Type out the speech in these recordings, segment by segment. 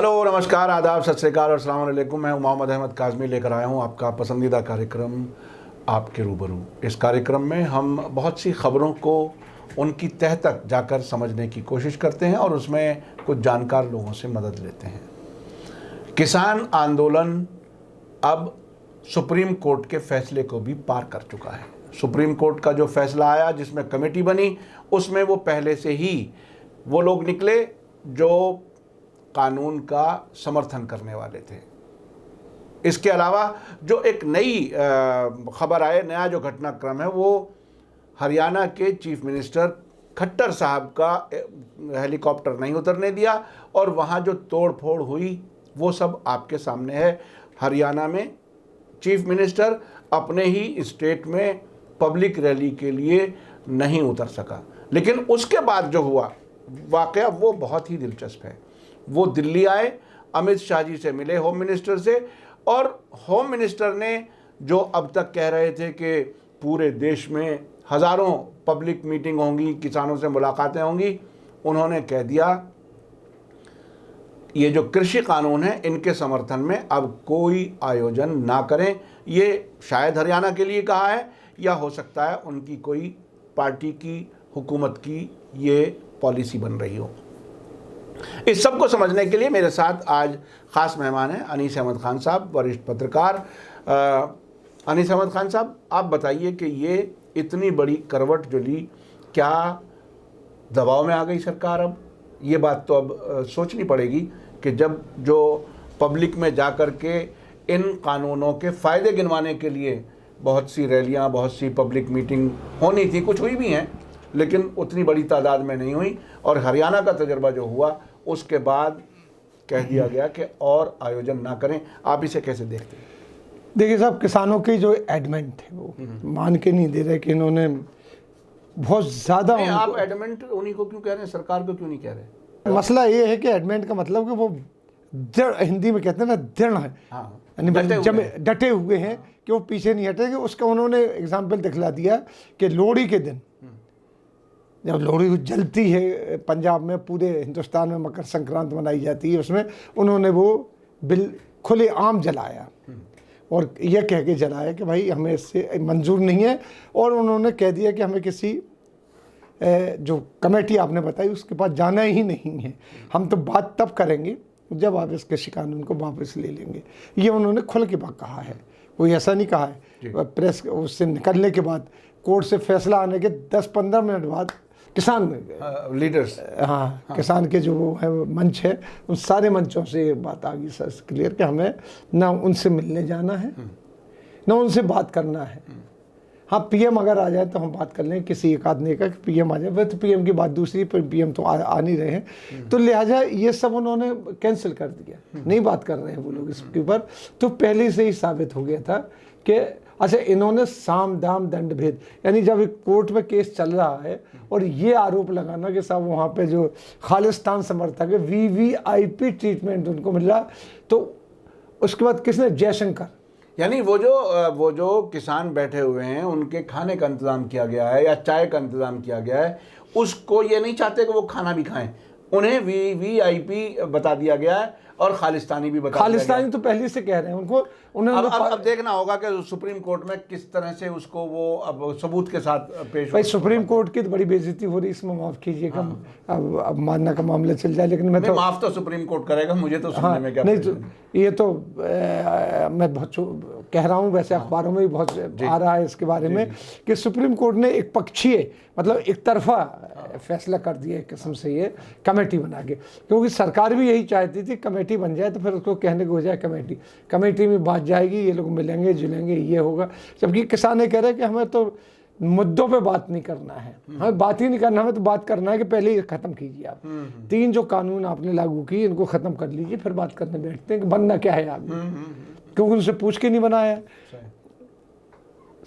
Hello, नमस्कार, आदाब, सत श्री अकाल और अस्सलाम वालेकुम। मैं मोहम्मद अहमद काज़मी लेकर आया हूँ आपका पसंदीदा कार्यक्रम आपके रूबरू। इस कार्यक्रम में हम बहुत सी ख़बरों को उनकी तह तक जाकर समझने की कोशिश करते हैं और उसमें कुछ जानकार लोगों से मदद लेते हैं। किसान आंदोलन अब सुप्रीम कोर्ट के फैसले को भी पार कर चुका है। सुप्रीम कोर्ट का जो फैसला आया, जिसमें कमेटी बनी, उसमें वो पहले से ही वो लोग निकले जो कानून का समर्थन करने वाले थे। इसके अलावा जो एक नई खबर आए, नया जो घटनाक्रम है, वो हरियाणा के चीफ मिनिस्टर खट्टर साहब का हेलीकॉप्टर नहीं उतरने दिया और वहाँ जो तोड़ फोड़ हुई वो सब आपके सामने है। हरियाणा में चीफ मिनिस्टर अपने ही स्टेट में पब्लिक रैली के लिए नहीं उतर सका, लेकिन उसके बाद जो हुआ वाक़या वो बहुत ही दिलचस्प है। वो दिल्ली आए, अमित शाह जी से मिले, होम मिनिस्टर से, और होम मिनिस्टर ने जो अब तक कह रहे थे कि पूरे देश में हज़ारों पब्लिक मीटिंग होंगी, किसानों से मुलाकातें होंगी, उन्होंने कह दिया ये जो कृषि कानून है इनके समर्थन में अब कोई आयोजन ना करें। ये शायद हरियाणा के लिए कहा है या हो सकता है उनकी कोई पार्टी की, हुकूमत की ये पॉलिसी बन रही हो। इस सब को समझने के लिए मेरे साथ आज ख़ास मेहमान हैं अनीस अहमद खान साहब, वरिष्ठ पत्रकार। अनीस अहमद खान साहब, आप बताइए कि ये इतनी बड़ी करवट जो ली, क्या दबाव में आ गई सरकार? अब ये बात तो अब सोचनी पड़ेगी कि जब जो पब्लिक में जा कर के इन कानूनों के फ़ायदे गिनवाने के लिए बहुत सी रैलियां, बहुत सी पब्लिक मीटिंग होनी थी, कुछ हुई भी हैं, लेकिन उतनी बड़ी तादाद में नहीं हुई, और हरियाणा का तजर्बा जो हुआ उसके बाद कह दिया गया कि और आयोजन ना करें। आप इसे कैसे देखते हैं? देखिए साहब, किसानों की जो एडमेंट थे वो मान के नहीं दे रहे कि इन्होंने बहुत ज़्यादा। आप एडमेंट उन्हीं को क्यों कह रहे हैं, सरकार को क्यों नहीं कह रहे? मसला ये है कि एडमेंट का मतलब कि वो दृढ़, हिंदी में कहते हैं ना, दृढ़ है, यानी डटे हुए हैं कि वो पीछे नहीं हटेंगे। उसका उन्होंने एग्जाम्पल दिखला दिया कि लोहड़ी के दिन जब लोहड़ी जलती है पंजाब में, पूरे हिंदुस्तान में मकर संक्रांति मनाई जाती है, उसमें उन्होंने वो बिल खुले आम जलाया और यह कह के जलाया कि भाई हमें इससे मंजूर नहीं है। और उन्होंने कह दिया कि हमें किसी जो कमेटी आपने बताई उसके पास जाना ही नहीं है, हम तो बात तब करेंगे जब आप इस कृषि कानून को वापस ले लेंगे। ये उन्होंने खुल के बात कहा है, कोई ऐसा नहीं कहा है। प्रेस उससे निकलने के बाद, कोर्ट से फैसला आने के 10-15 मिनट बाद किसान लीडर्स, हाँ, किसान के जो वो है मंच है, उन सारे मंचों से ये बात आ गई सर क्लियर कि हमें ना उनसे मिलने जाना है, ना उनसे बात करना है। हाँ, पीएम अगर आ जाए तो हम बात कर लें, किसी एक आदमी का कि पीएम आ जाए, वह तो पीएम की बात दूसरी, पर पीएम तो आ नहीं रहे हैं, तो लिहाजा ये सब उन्होंने कैंसिल कर दिया, नहीं बात कर रहे हैं वो लोग इसके ऊपर। तो पहले से ही साबित हो गया था कि अच्छा, इन्होंने साम दाम दंड भेद, यानी जब एक कोर्ट में केस चल रहा है और ये आरोप लगाना कि साहब वहाँ पे जो खालिस्तान समर्थक है वीवीआईपी ट्रीटमेंट उनको मिल रहा, तो उसके बाद किसने? जयशंकर, यानी वो जो किसान बैठे हुए हैं उनके खाने का इंतज़ाम किया गया है या चाय का इंतज़ाम किया गया है, उसको ये नहीं चाहते कि वो खाना भी खाएं, उन्हें वीवीआईपी बता दिया गया है और खालिस्तानी भी बता दिया गया। खालिस्तानी तो पहले से कह रहे हैं उनको। अब देखना होगा कि सुप्रीम कोर्ट में किस तरह से उसको वो अब सबूत के साथ पेश। भाई सुप्रीम कोर्ट की तो बड़ी बेइज्जती हो रही, इसमें माफ़ कीजिएगा। अब मानना का मामला चल जाए, लेकिन मैं तो माफ़ तो सुप्रीम कोर्ट करेगा, मुझे तो सुनने में क्या नहीं, तो ये तो मैं बहुत कह रहा हूँ, वैसे अखबारों में भी बहुत आ रहा है इसके बारे में कि सुप्रीम कोर्ट ने एक पक्षीय, मतलब एक तरफा फैसला कर दिया एक किस्म से, ये कमेटी बना के, क्योंकि सरकार भी यही चाहती थी कमेटी बन जाए तो फिर उसको कहने को हो जाए कमेटी में बात जाएगी, ये लोग मिलेंगे जुलेंगे, ये होगा। जबकि किसान ये कह रहे हैं कि हमें तो मुद्दों पे बात नहीं करना है, हमें बात ही नहीं करना, हमें तो बात करना है कि पहले ये ख़त्म कीजिए आप 3 जो कानून आपने लागू किए इनको ख़त्म कर लीजिए, फिर बात करने बैठते हैं कि बनना क्या है आगे, क्योंकि उनसे पूछ के नहीं बनाया।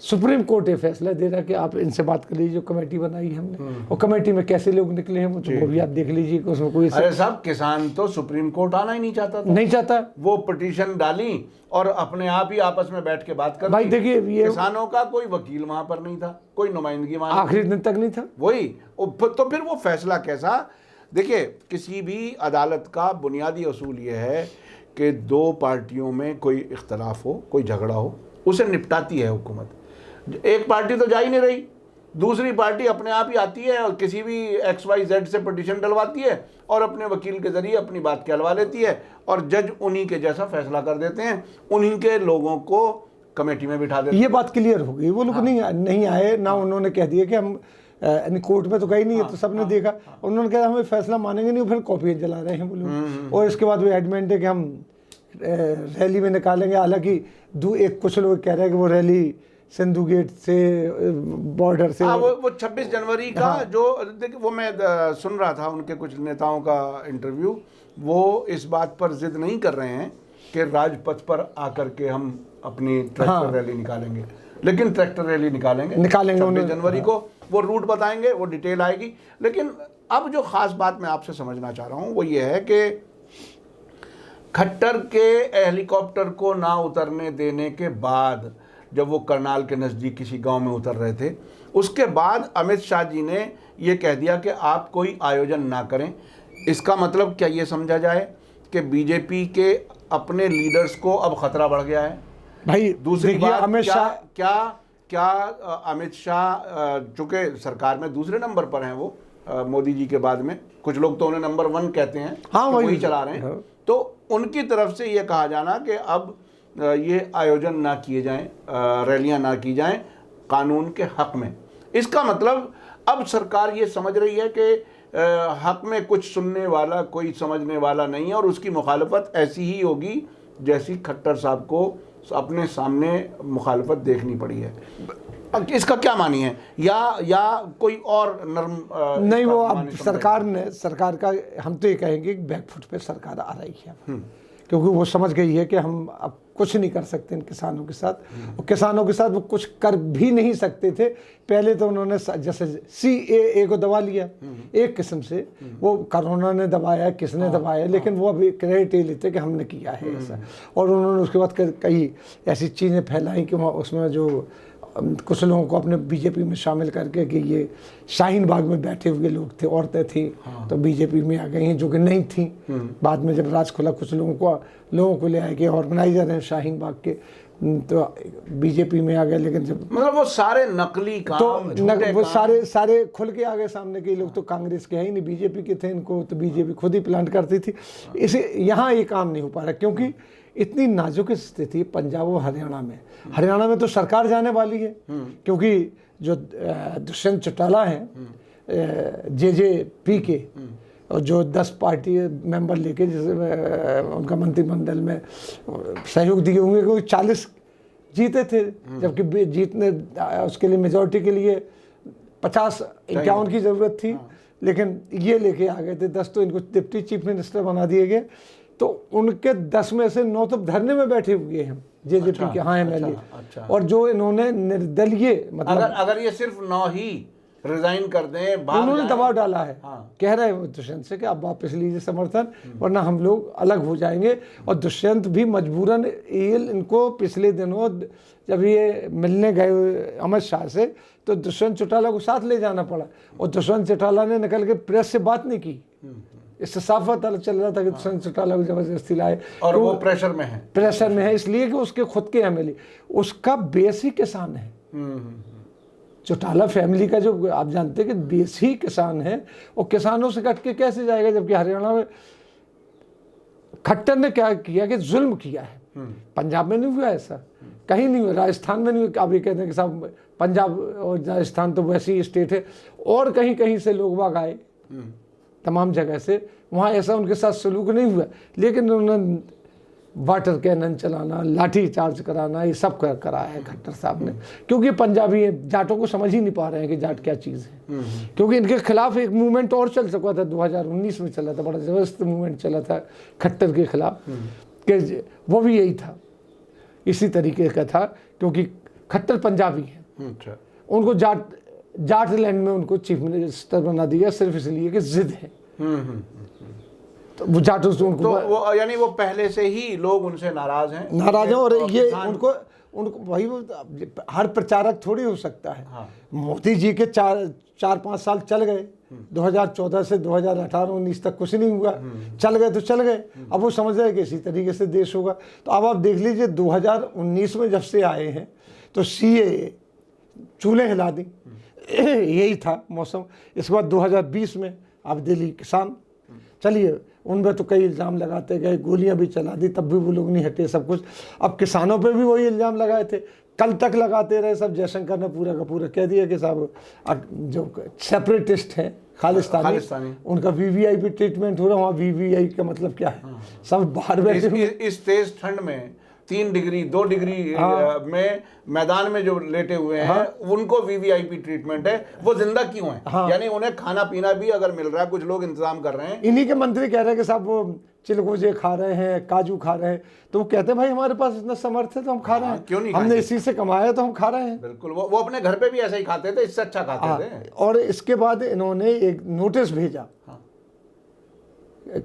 सुप्रीम कोर्ट ये फैसला दे रहा है कि आप इनसे बात कर लीजिए, जो कमेटी बनाई है हमने, और कमेटी में कैसे लोग निकले हैं वो भी आप देख लीजिए कि उसमें कोई। अरे साहब, किसान तो सुप्रीम कोर्ट आना ही नहीं चाहता था, नहीं चाहता, वो पिटीशन डाली और अपने आप ही आपस में बैठ के बात कर। भाई देखिए, ये किसानों का कोई वकील वहां पर नहीं था, कोई नुमाइंदगी वहां आखिरी दिन तक नहीं था। वही तो फिर वो फैसला कैसा देखिए, किसी भी अदालत का बुनियादी असूल ये है कि दो पार्टियों में कोई इख्तलाफ हो, कोई झगड़ा हो, उसे निपटाती है हुकूमत। एक पार्टी तो जा ही नहीं रही, दूसरी पार्टी अपने आप ही आती है और किसी भी XYZ से पिटीशन डलवाती है और अपने वकील के ज़रिए अपनी बात कहलवा लेती है और जज उन्हीं के जैसा फैसला कर देते हैं, उन्हीं के लोगों को कमेटी में बिठा देते हैं। ये बात क्लियर हो गई। वो लोग नहीं आए ना, उन्होंने कह दिया कि हम कोर्ट में तो गए नहीं है, तो सबने देखा। उन्होंने कहा हमें फैसला मानेंगे नहीं, फिर कॉपियाँ जला रहे हैं वो लोग। और इसके बाद वो एडमेंट है कि हम रैली में निकालेंगे। हालांकि कुछ लोग कह रहे हैं कि वो रैली सिंधु गेट से, बॉर्डर से, वो 26 जनवरी का जो देखिए, वो मैं सुन रहा था उनके कुछ नेताओं का इंटरव्यू, वो इस बात पर जिद नहीं कर रहे हैं कि राजपथ पर आकर के हम अपनी ट्रैक्टर रैली निकालेंगे, लेकिन ट्रैक्टर रैली निकालेंगे 26 जनवरी को। वो रूट बताएंगे, वो डिटेल आएगी। लेकिन अब जो खास बात मैं आपसे समझना चाह रहा हूँ वो ये है कि खट्टर के हेलीकॉप्टर को ना उतरने देने के बाद, जब वो करनाल के नज़दीक किसी गांव में उतर रहे थे, उसके बाद अमित शाह जी ने ये कह दिया कि आप कोई आयोजन ना करें। इसका मतलब क्या ये समझा जाए कि बीजेपी के अपने लीडर्स को अब खतरा बढ़ गया है? भाई दूसरी बात, अमित शाह क्या अमित शाह चूँकि सरकार में दूसरे नंबर पर हैं, वो मोदी जी के बाद में, कुछ लोग तो उन्हें नंबर 1 कहते हैं, हाँ, वही चला रहे हैं। तो उनकी तरफ से ये कहा जाना कि अब ये आयोजन ना किए जाएं, रैलियां ना की जाएं कानून के हक में, इसका मतलब अब सरकार ये समझ रही है कि हक में कुछ सुनने वाला, कोई समझने वाला नहीं है और उसकी मुखालफत ऐसी ही होगी जैसी खट्टर साहब को अपने सामने मुखालफत देखनी पड़ी है। इसका क्या मानी है, या कोई और नर्म नहीं? वो अब सरकार का हम तो ये कहेंगे कि बैकफुट पे सरकार आ रही है, क्योंकि वो समझ गई है कि हम अब कुछ नहीं कर सकते इन किसानों के साथ। और किसानों के साथ वो कुछ कर भी नहीं सकते थे। पहले तो उन्होंने जैसे CAA को दबा लिया एक किस्म से, वो कोरोना ने दबाया, किसने दबाया, लेकिन वो अभी क्रेडिट लेते कि हमने किया है ऐसा। और उन्होंने उसके बाद कई ऐसी चीज़ें फैलाई कि उसमें जो कुछ लोगों को अपने बीजेपी में शामिल करके कि ये शाहीन बाग में बैठे हुए लोग थे, औरतें थी, तो बीजेपी में आ गई हैं, जो कि नहीं थी। बाद में जब राज खुला, कुछ लोगों को ले आए कि ऑर्गेनाइजर हैं शाहीन बाग के, तो बीजेपी में आ गए। लेकिन जब मतलब वो सारे नकली काम, तो वो सारे खुल के आ गए सामने के लोग, तो कांग्रेस के है ही नहीं, बीजेपी के थे। इनको तो बीजेपी खुद ही प्लांट करती थी। इसे यहाँ ये काम नहीं हो पा रहा, क्योंकि इतनी नाजुक स्थिति पंजाब और हरियाणा में तो सरकार जाने वाली है, क्योंकि जो दुष्यंत चौटाला हैं JJP के, और जो 10 पार्टी मेंबर लेके जैसे उनका मंत्रिमंडल में सहयोग दिए होंगे, क्योंकि 40 जीते थे, जबकि जीतने उसके लिए मेजॉरिटी के लिए 50-51 की ज़रूरत थी। लेकिन ये लेके आ गए थे 10, तो इनको डिप्टी चीफ मिनिस्टर बना दिए गए। तो उनके 10 में से 9 तो धरने में बैठे हुए हैं JJP के, हाँ, MLA। और जो इन्होंने निर्दलीय, मतलब अगर ये सिर्फ 9 ही रिजाइन कर दें, उन्होंने दबाव डाला है। कह रहे हैं दुष्यंत से कि आप वापस लीजिए समर्थन, वरना हम लोग अलग हो जाएंगे। और दुष्यंत भी मजबूरन इनको पिछले दिनों जब ये मिलने गए अमित शाह से, तो दुष्यंत चौटाला को साथ ले जाना पड़ा। और दुष्यंत चौटाला ने निकल के प्रेस से बात नहीं की। इससे साफ पता चल रहा था कि दुष्यंत चौटाला को जबरदस्ती लाए, और वो प्रेशर में है, इसलिए कि उसके खुद के MLA, उसका बेस ही किसान है। चौटाला फैमिली का, जो आप जानते हैं कि बेस ही किसान है, और किसानों से कट के कैसे जाएगा? जबकि हरियाणा में खट्टर ने क्या किया कि जुल्म किया है। पंजाब में नहीं हुआ ऐसा, कहीं नहीं हुआ, राजस्थान में नहीं हुआ। आप ये कहते हैं कि साहब पंजाब और राजस्थान तो वैसी ही स्टेट है, और कहीं कहीं से लोग बाग आए, तमाम जगह से, वहाँ ऐसा उनके साथ सलूक नहीं हुआ। लेकिन उन्होंने वाटर कैनन चलाना, लाठी चार्ज कराना, ये सब कराया है खट्टर साहब ने, क्योंकि पंजाबी जाटों को समझ ही नहीं पा रहे हैं कि जाट क्या चीज़ है। क्योंकि इनके खिलाफ एक मूवमेंट और चल सका था, 2019 में चला था, बड़ा ज़बरदस्त मूवमेंट चला था खट्टर के खिलाफ, कि वो भी यही था, इसी तरीके का था, क्योंकि खट्टर पंजाबी हैं। उनको जाट लैंड में उनको चीफ मिनिस्टर बना दिया सिर्फ इसलिए कि जिद है। तो वो जाटों से उनको, तो वो यानी वो पहले से ही लोग उनसे नाराज हैं। और ये उनको भाई, वो हर प्रचारक थोड़ी हो सकता है। मोदी जी के 4-5 साल चल गए, 2014 से 2018-19 तक कुछ नहीं हुआ, चल गए तो चल गए। अब वो समझ रहे कि इसी तरीके से देश होगा। तो अब आप देख लीजिए 2019 में जब से आए हैं तो CAA चूल्हे हिला दी, यही था मौसम। इसके बाद 2020 में अब दिल्ली किसान, चलिए उनमें तो कई इल्ज़ाम लगाते गए, गोलियां भी चला दी, तब भी वो लोग नहीं हटे, सब कुछ। अब किसानों पे भी वही इल्ज़ाम लगाए थे, कल तक लगाते रहे सब। जयशंकर ने पूरा का पूरा कह दिया कि साहब जो सेपरेटिस्ट है खालिस्तानी उनका VVIP ट्रीटमेंट हो रहा है। वहाँ VVIP का मतलब क्या है? सब बाहर बैठे इस तेज ठंड में 3 डिग्री 2 डिग्री में मैदान में जो लेटे हुए हैं उनको VVIP ट्रीटमेंट है। वो जिंदा क्यों है? यानी उन्हें खाना पीना भी अगर मिल रहा है, कुछ लोग इंतजाम कर रहे हैं। इन्हीं के मंत्री कह रहे हैं कि साहब वो चिलगोजे खा रहे हैं, काजू खा रहे हैं। तो वो कहते हैं भाई हमारे पास इतना समर्थ है तो हम खा रहे हैं, क्यों नहीं? हमने इसी से कमाया तो हम खा रहे हैं। बिल्कुल, वो अपने घर पे भी ऐसा ही खाते थे, इससे अच्छा खाते थे। और इसके बाद इन्होंने एक नोटिस भेजा,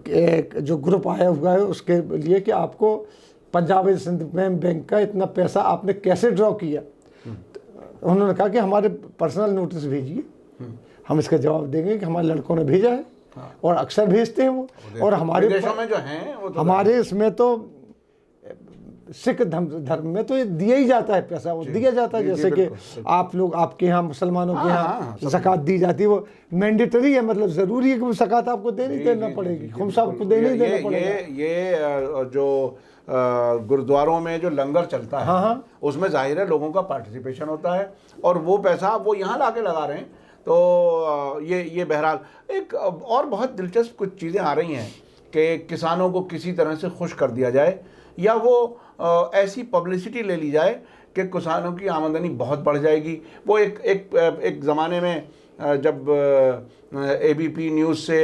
एक जो ग्रुप आया हुआ है उसके लिए कि आपको पंजाब एंड सिंध बैंक का इतना पैसा आपने कैसे ड्रॉ किया। उन्होंने कहा कि हमारे पर्सनल नोटिस भेजिए, हम इसका जवाब देंगे कि हमारे लड़कों ने भेजा है। और अक्सर भेजते हैं वो। और हमारे देशों में जो हैं वो तो हमारे इसमें तो सिख धर्म में तो ये दिया ही जाता है पैसा, वो दिया जाता है। जैसे कि आप लोग, आपके यहाँ मुसलमानों के यहाँ ज़कात दी जाती है, वो मैंडेटरी है, मतलब ज़रूरी है कि वो ज़कात आपको देना पड़ेगी, खुम्स आपको देना पड़ेगा। ये जो गुरुद्वारों में जो लंगर चलता है उसमें जाहिर है लोगों का पार्टिसिपेशन होता है और वो पैसा वो यहाँ लाके लगा रहे हैं। तो ये बहरहाल एक और बहुत दिलचस्प कुछ चीज़ें आ रही हैं कि किसानों को किसी तरह से खुश कर दिया जाए या वो ऐसी पब्लिसिटी ले ली जाए कि किसानों की आमदनी बहुत बढ़ जाएगी। वो एक ज़माने में जब ABP न्यूज़ से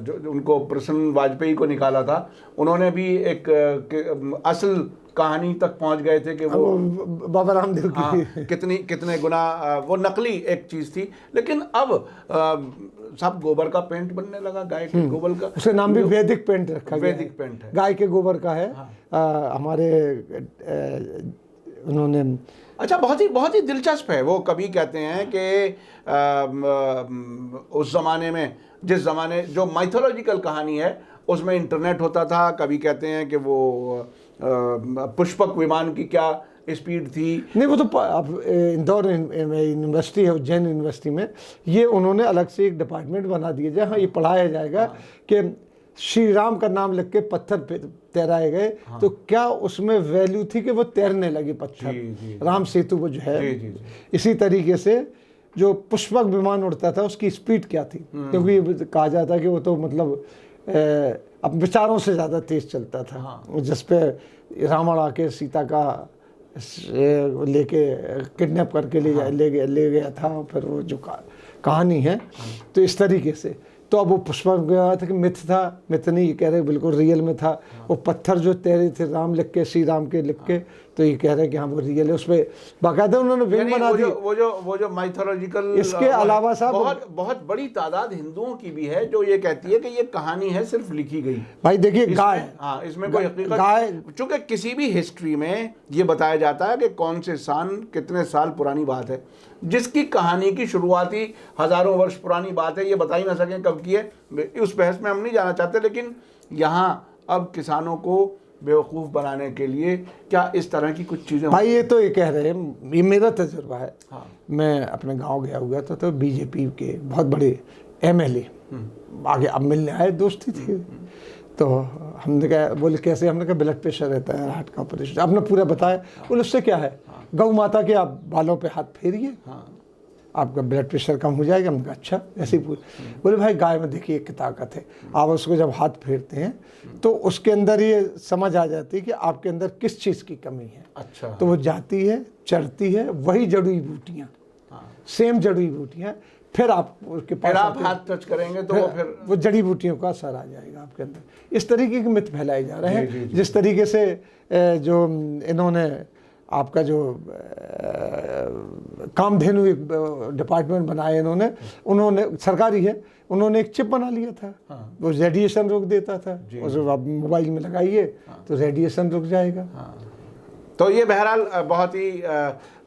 जो उनको प्रसन्न वाजपेयी को निकाला था, उन्होंने भी एक असल कहानी तक पहुंच गए थे कि वो बाबा रामदेव की कितने गुना वो नकली एक चीज़ थी। लेकिन अब सब गोबर का पेंट बनने लगा, गाय के गोबर का। उसका नाम भी वैदिक पेंट रखा गया। वैदिक पेंट है, गाय के गोबर का है। हमारे उन्होंने अच्छा, बहुत ही दिलचस्प है। वो कभी कहते हैं कि उस ज़माने में, जिस ज़माने जो माइथोलॉजिकल कहानी है उसमें इंटरनेट होता था, कभी कहते हैं कि वो पुष्पक विमान की क्या स्पीड थी। नहीं, वो तो अब इंदौर यूनिवर्सिटी है, उज्जैन यूनिवर्सिटी में ये उन्होंने अलग से एक डिपार्टमेंट बना दिया जहाँ ये पढ़ाया जाएगा कि श्री राम का नाम लिख के पत्थर पे तैराए गए। तो क्या उसमें वैल्यू थी कि वो तैरने लगे पत्थर, राम सेतु वो जो है। इसी तरीके से जो पुष्पक विमान उड़ता था उसकी स्पीड क्या थी, क्योंकि कहा जाता है कि वो तो मतलब अब विचारों से ज़्यादा तेज चलता था। जिस पे रावण आके सीता का लेके किडनैप करके ले गया था, फिर वो जो कहानी है। तो इस तरीके से तो अब वो पुष्पक गया था कि मिथ था, मिथ नहीं, ये कह रहे बिल्कुल रियल में था। वो पत्थर जो तैरे थे राम लिख के, श्री राम के लिख के, तो ये कह रहे कि हाँ वो रियल है। उस पर बाकायदा उन्होंने विंग बना दी। वो जो माइथोलॉजिकल, इसके अलावा साहब बहुत बड़ी तादाद हिंदुओं की भी है जो ये कहती है कि ये कहानी है सिर्फ लिखी गई। भाई देखिए गाय, हाँ, इसमें कोई हकीकत, चूंकि किसी भी हिस्ट्री में ये बताया जाता है कि कौन से सान कितने साल पुरानी बात है। जिसकी कहानी की शुरुआती हज़ारों वर्ष पुरानी बात है, ये बता ही ना सकें कब की है, उस बहस में हम नहीं जाना चाहते। लेकिन यहाँ अब किसानों को बेवकूफ़ बनाने के लिए क्या इस तरह की कुछ चीज़ें? भाई ये तो ये कह रहे हैं, ये मेरा तजुर्बा है। मैं अपने गांव गया हुआ था तो BJP के बहुत बड़े MLA आगे अब मिलने आए, दोस्ती थी। तो हमने कहा, बोले कैसे? हमने कहा ब्लड प्रेशर रहता है, हार्ट का ऑपरेशन। आपने पूरा बताया। बोले उससे क्या है, गौ माता के आप बालों पे हाथ फेरिए, आपका ब्लड प्रेशर कम हो जाएगा। हमने कहा अच्छा, ऐसे ही पूछे। बोले भाई गाय में देखिए एक ताकत है, आप उसको जब हाथ फेरते हैं तो उसके अंदर ये समझ आ जाती है कि आपके अंदर किस चीज़ की कमी है। अच्छा, तो वो जाती है, चढ़ती है, वही जड़ी बूटियाँ, सेम जड़ी बूटियाँ, फिर आप उसके पास आप हाथ टच करेंगे तो फिर वो जड़ी बूटियों का असर आ जाएगा आपके अंदर। इस तरीके के मिथ फैलाए जा रहे हैं। जिस तरीके से जो इन्होंने आपका जो कामधेनु एक डिपार्टमेंट बनाया उन्होंने सरकारी है, उन्होंने एक चिप बना लिया था। वो रेडिएशन रोक देता था, और जब आप मोबाइल में लगाइए तो रेडिएशन रुक जाएगा। तो ये बहरहाल बहुत ही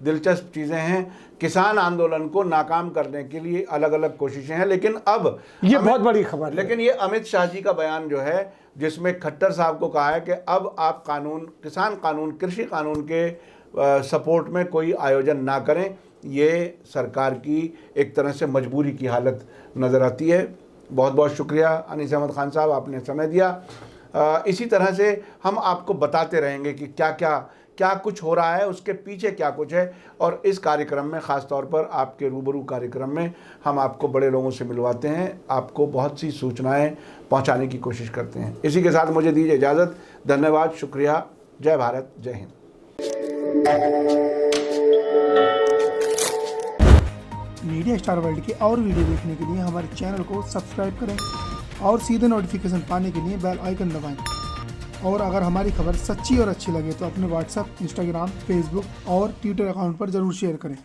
दिलचस्प चीज़ें हैं। किसान आंदोलन को नाकाम करने के लिए अलग अलग कोशिशें हैं, लेकिन अब ये बहुत बड़ी खबर है। लेकिन ये अमित शाह जी का बयान जो है, जिसमें खट्टर साहब को कहा है कि अब आप कानून, किसान कानून, कृषि कानून के सपोर्ट में कोई आयोजन ना करें, ये सरकार की एक तरह से मजबूरी की हालत नज़र आती है। बहुत बहुत शुक्रिया अनीस अहमद खान साहब, आपने समय दिया। इसी तरह से हम आपको बताते रहेंगे कि क्या कुछ हो रहा है, उसके पीछे क्या कुछ है, और इस कार्यक्रम में ख़ास तौर पर आपके रूबरू कार्यक्रम में हम आपको बड़े लोगों से मिलवाते हैं, आपको बहुत सी सूचनाएं पहुंचाने की कोशिश करते हैं। इसी के साथ मुझे दीजिए इजाज़त। धन्यवाद, शुक्रिया, जय भारत, जय हिंद। मीडिया स्टार वर्ल्ड के और वीडियो देखने के लिए हमारे चैनल को सब्सक्राइब करें और सीधे नोटिफिकेशन पाने के लिए बेल आइकन दबाएं। और अगर हमारी खबर सच्ची और अच्छी लगे तो अपने व्हाट्सएप, इंस्टाग्राम, फेसबुक और ट्विटर अकाउंट पर ज़रूर शेयर करें।